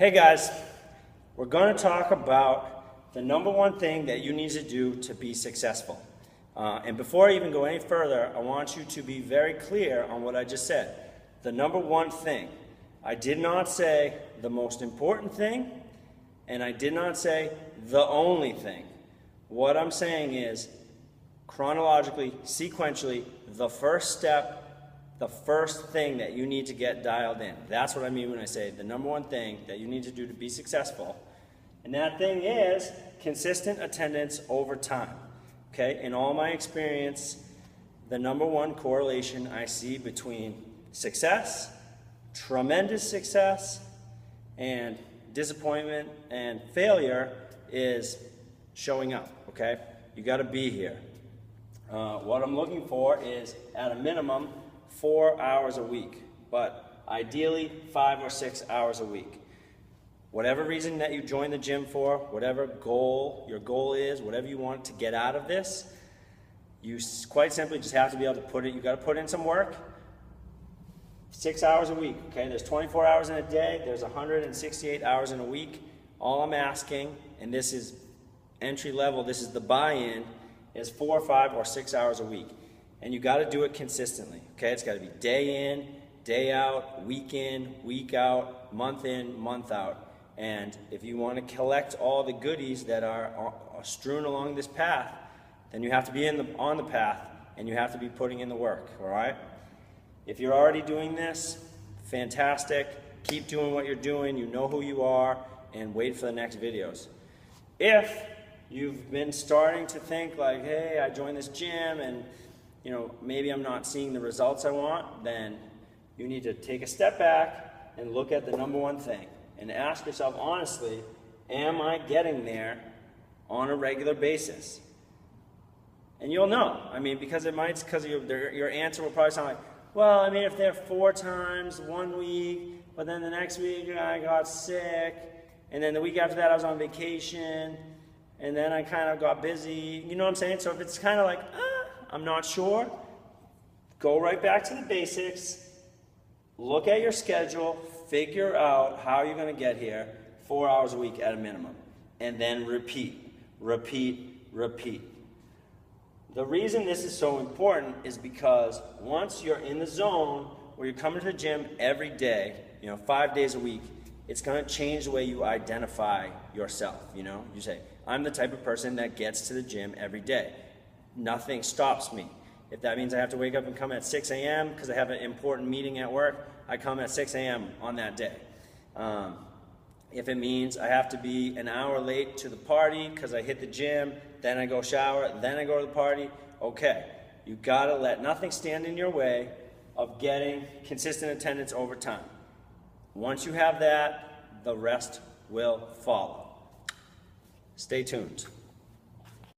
Hey guys, we're going to talk about the number one thing that you need to do to be successful. And before I even go any further, I want you to be very clear on what I just said. The number one thing. I did not say the most important thing, and I did not say the only thing. What I'm saying is, chronologically, sequentially, the first step, the first thing that you need to get dialed in. That's what I mean when I say the number one thing that you need to do to be successful. And that thing is consistent attendance over time. Okay? In all my experience, the number one correlation I see between success, tremendous success, and disappointment and failure is showing up. Okay? You got to be here. What I'm looking for is, at a minimum, 4 hours a week, but ideally 5 or 6 hours a week. Whatever reason that you join the gym for, whatever your goal is, whatever you want to get out of this, you quite simply just have to be able to you got to put in some work. 6 hours a week, okay? There's 24 hours in a day, there's 168 hours in a week. All I'm asking, and this is entry level, this is the buy-in, is 4, 5, or 6 hours a week. And you got to do it consistently, okay? It's got to be day in, day out, week in, week out, month in, month out. And if you want to collect all the goodies that are strewn along this path, then you have to be on the path, and you have to be putting in the work, all right? If you're already doing this, fantastic. Keep doing what you're doing. You know who you are, and wait for the next videos. If you've been starting to think like, hey, I joined this gym and maybe I'm not seeing the results I want, then you need to take a step back and look at the number one thing and ask yourself honestly, am I getting there on a regular basis? And you'll know. I mean, because your answer will probably sound like, well, I mean, if they're 4 times 1 week, but then the next week I got sick, and then the week after that I was on vacation, and then I kind of got busy, you know what I'm saying? So if it's kind of like, I'm not sure, go right back to the basics, look at your schedule, figure out how you're going to get here, 4 hours a week at a minimum, and then repeat, repeat, repeat. The reason this is so important is because once you're in the zone where you're coming to the gym every day, 5 days a week, it's going to change the way you identify yourself. You say, I'm the type of person that gets to the gym every day. Nothing stops me. If that means I have to wake up and come at 6 a.m. because I have an important meeting at work, I come at 6 a.m. on that day. If it means I have to be an hour late to the party because I hit the gym, then I go shower, then I go to the party, okay. You gotta let nothing stand in your way of getting consistent attendance over time. Once you have that, the rest will follow. Stay tuned.